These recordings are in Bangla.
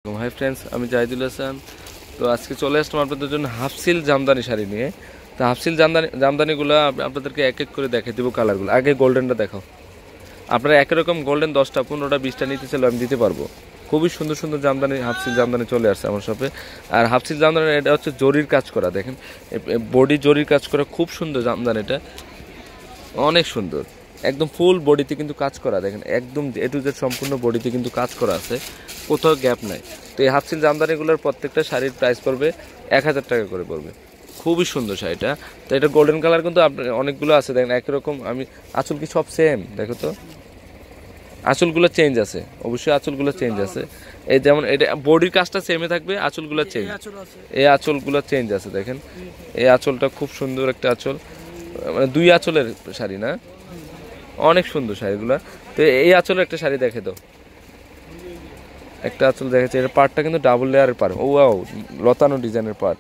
হাই ফ্রেন্ডস, আমি জাহিদুল হাসান। তো আজকে চলে আসলাম আপনাদের জন্য হাফসিল জামদানি শাড়ি নিয়ে। তো হাফসিল জামদানিগুলো আপনাদেরকে এক এক করে দেখে দেবো কালারগুলো। আগে গোল্ডেনটা দেখাও। আপনারা একই রকম গোল্ডেন 10টা 15টা 20টা নিতে চাইলে আমি দিতে পারবো। খুবই সুন্দর সুন্দর জামদানি, হাফসিল জামদানি চলে আসছে আমার শপে। আর হাফসিল জামদানি এটা হচ্ছে জরির কাজ করা, দেখেন বডি জরির কাজ করা, খুব সুন্দর জামদানিটা, অনেক সুন্দর। একদম ফুল বডিতে কিন্তু কাজ করা, দেখেন একদম এ টু জেড সম্পূর্ণ বডিতে কিন্তু কাজ করা আছে, কোথাও গ্যাপ নাই। তো এই হাফসিল জামদানিগুলোর প্রত্যেকটা শাড়ির প্রাইস পড়বে 1000 টাকা করে পড়বে। খুবই সুন্দর শাড়িটা। তো এটা গোল্ডেন কালার কিন্তু আপনার অনেকগুলো আছে, দেখেন একই রকম। আমি আঁচল কি সব সেম? দেখো তো, আঁচলগুলো চেঞ্জ আছে, অবশ্যই আঁচলগুলো চেঞ্জ আছে। এই যেমন এটা বডির কাজটা সেমে থাকবে, আঁচলগুলো চেঞ্জ, এই আঁচলগুলো চেঞ্জ আছে। দেখেন এই আঁচলটা খুব সুন্দর একটা আঁচল, মানে 2 আঁচলের শাড়ি না, অনেক সুন্দর শাড়িগুলো। তো এই আঁচলের একটা শাড়ি দেখে দাও, একটা আঁচল দেখেছে। এর পাড়টা কিন্তু ডাবল লেয়ারের পাড়, ও ওয়াও, লতানো ডিজাইনের পাড়।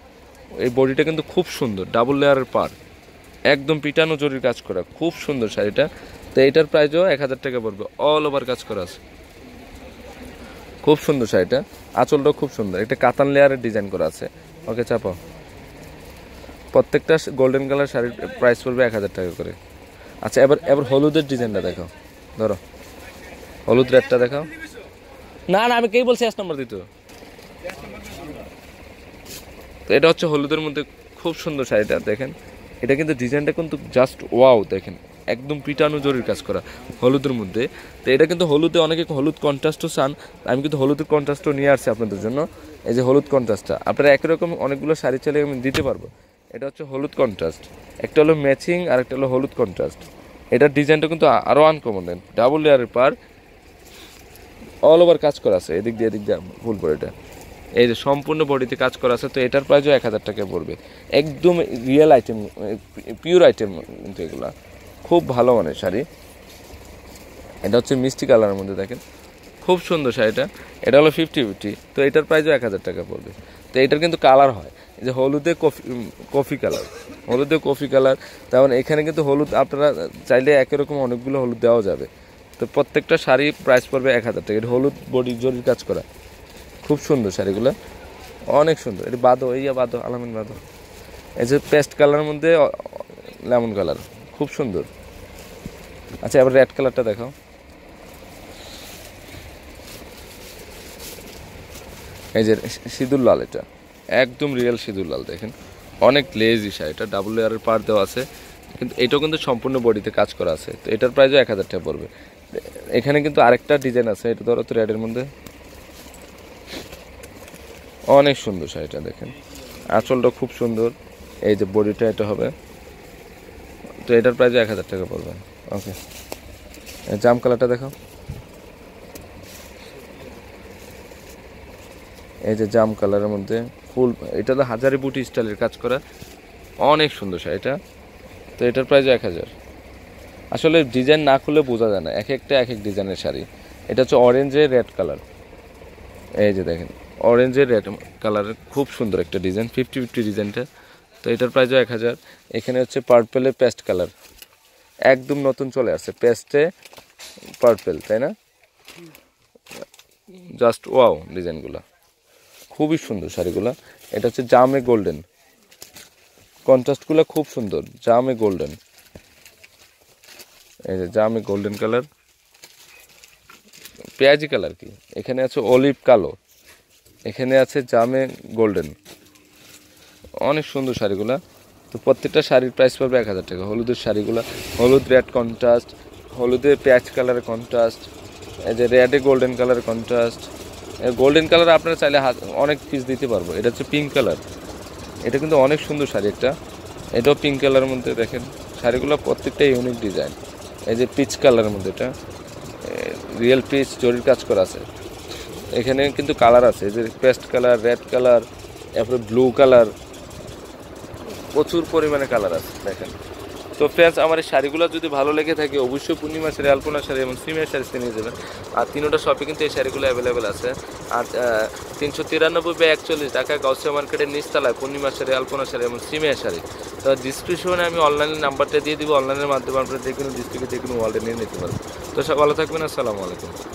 এই বডিটা কিন্তু খুব সুন্দর, ডাবল লেয়ারের পাড়, একদম পিটানো জরির কাজ করা, খুব সুন্দর শাড়িটা। তো এইটার প্রাইসও 1000 টাকা পড়বে, অল ওভার কাজ করা আছে, খুব সুন্দর শাড়িটা। আঁচলটাও খুব সুন্দর, একটা কাতান লেয়ারের ডিজাইন করা আছে। ওকে চাপাও। প্রত্যেকটা গোল্ডেন কালার শাড়ির প্রাইস পড়বে 1000 টাকা করে। আচ্ছা, এবার হলুদের ডিজাইনটা দেখাও, ধরো হলুদ রেডটা দেখাও। না না, আমি কে বলছি 1 নম্বর দিত। তো এটা হচ্ছে হলুদের মধ্যে খুব সুন্দর শাড়িটা, দেখেন এটা কিন্তু ডিজাইনটা কিন্তু জাস্ট ওয়াও, দেখেন একদম পিটানো জরির কাজ করা হলুদের মধ্যে। তো এটা কিন্তু হলুদে অনেকে হলুদ কন্ট্রাস্টও চান, আমি কিন্তু হলুদের কন্ট্রাস্টও নিয়ে আসছি আপনাদের জন্য। এই যে হলুদ কন্ট্রাস্টটা আপনারা একই রকম অনেকগুলো শাড়ি চাইলে আমি দিতে পারবো। এটা হচ্ছে হলুদ কন্ট্রাস্ট, একটা হলো ম্যাচিং আর একটা হলো হলুদ কন্ট্রাস্ট। এটার ডিজাইনটা কিন্তু আরও আনকমন, দেন ডাবল লেয়ারের পার, অল ওভার কাজ করা আছে, এদিক দিয়ে ফুল পরে এটা, এই যে সম্পূর্ণ বডিতে কাজ করা আছে। তো এটার প্রাইসও 1000 টাকা পড়বে। একদম রিয়েল আইটেম, পিওর আইটেম কিন্তু এগুলা, খুব ভালো মানের শাড়ি। এটা হচ্ছে মিষ্টি কালারের মধ্যে, দেখেন খুব সুন্দর শাড়িটা। এটা হলো 50-50। তো এটার প্রাইসও 1000 টাকা পড়বে। তো এটার কিন্তু কালার হয়, এই যে হলুদে কফি কালার, হলুদে কফি কালার। তেমন এখানে কিন্তু হলুদ আপনারা চাইলে একই রকম অনেকগুলো হলুদ দেওয়া যাবে। তো প্রত্যেকটা শাড়ি প্রাইস পড়বে 1000 টাকা। এটা হলুদ বডি জরির কাজ করা, খুব সুন্দর শাড়িগুলো, অনেক সুন্দর। এটা বাদো, বাদো, আলামিন বাদো। এই যে পেস্ট কালারের মধ্যে লেমন কালার, খুব সুন্দর। আচ্ছা, এবার রেড কালারটা দেখাও। এই যে সিঁদুর লাল, এটা একদম রিয়েল সিঁদুর লাল, দেখেন অনেক লেজি শাড়িটা, ডাবল লেয়ারের পার দেওয়া আছে, কিন্তু এটাও কিন্তু সম্পূর্ণ বডিতে কাজ করা আছে। তো এটার প্রাইসও 1000 টাকা পড়বে। এখানে কিন্তু আরেকটা ডিজাইন আছে, এটা ধরো তো রেডের মধ্যে, অনেক সুন্দর শাড়িটা, দেখেন আঁচলটা খুব সুন্দর। এই যে বডিটা এটা হবে। তো এটার প্রাইস 1000 টাকা পড়বে। ওকে, জাম কালারটা দেখাও। এই যে জাম কালারের মধ্যে ফুল, এটা তো হাজারি বুটি স্টাইলের কাজ করা, অনেক সুন্দর শাড়িটা। তো এটার প্রাইস 1000। আসলে ডিজাইন না খুলে বোঝা যায় না, এক একটা এক এক ডিজাইনের শাড়ি। এটা হচ্ছে অরেঞ্জের রেড কালার, এই যে দেখেন অরেঞ্জের রেড কালারের খুব সুন্দর একটা ডিজাইন, 50-50 ডিজাইনটা। তো এটার প্রাইসও 1000। এখানে হচ্ছে পার্পেলের পেস্ট কালার, একদম নতুন চলে আসছে, পেস্টে পার্পেল, তাই না? জাস্ট ওয়াও ডিজাইনগুলো, খুবই সুন্দর শাড়িগুলো। এটা হচ্ছে জামে গোল্ডেন, কন্ট্রাস্টগুলো খুব সুন্দর, জামে গোল্ডেন। এই যে জামে গোল্ডেন কালার, পেঁয়াজি কালার কি, এখানে আছে অলিভ কালো, এখানে আছে জামে গোল্ডেন, অনেক সুন্দর শাড়িগুলো। তো প্রত্যেকটা শাড়ির প্রাইস পড়বে 1000 টাকা। হলুদের শাড়িগুলো, হলুদ রেড কন্ট্রাস্ট, হলুদে পেঁয়াজ কালারের কন্ট্রাস্ট, এই যে রেডে গোল্ডেন কালারের কন্ট্রাস্ট। গোল্ডেন কালার আপনারা চাইলে অনেক পিস দিতে পারবো। এটা হচ্ছে পিঙ্ক কালার, এটা কিন্তু অনেক সুন্দর শাড়ি একটা, এটাও পিঙ্ক কালারের মধ্যে, দেখেন শাড়িগুলো প্রত্যেকটা ইউনিক ডিজাইন। এই যে পিচ কালারের মধ্যে, এটা রিয়েল পিচ জরির কাজ করা আছে। এখানে কিন্তু কালার আছে, এই যে পেস্ট কালার, রেড কালার, এরপরে ব্লু কালার, প্রচুর পরিমাণে কালার আছে, দেখেন। তো ফ্রেন্ডস, আমার এই শাড়িগুলো যদি ভালো লেগে থাকে অবশ্যই পূর্ণিমা শাড়ি, আলপনা শাড়ি এবং সিমের শাড়ি নিয়ে যাবেন। আর 3টা শপে কিন্তু এই শাড়িগুলো অ্যাভেলেবেল আছে। আর 393/41 ঢাকা গাউসিয়া মার্কেটের নিচতলায় পূর্ণিমা শাড়ি, আলপনা শাড়ি এবং সিমের শাড়ি। তো ডিসক্রিপশনে আমি অনলাইনের নাম্বারটা দিয়ে দিব, অনলাইনের মাধ্যমে আপনারা যে কোনো ডিস্ট্রিক্টে যে কোনো ওয়ার্ল্ডে নিয়ে নিতে পারবেন। তো সব ভালো থাকবেন, আসসালামু আলাইকুম।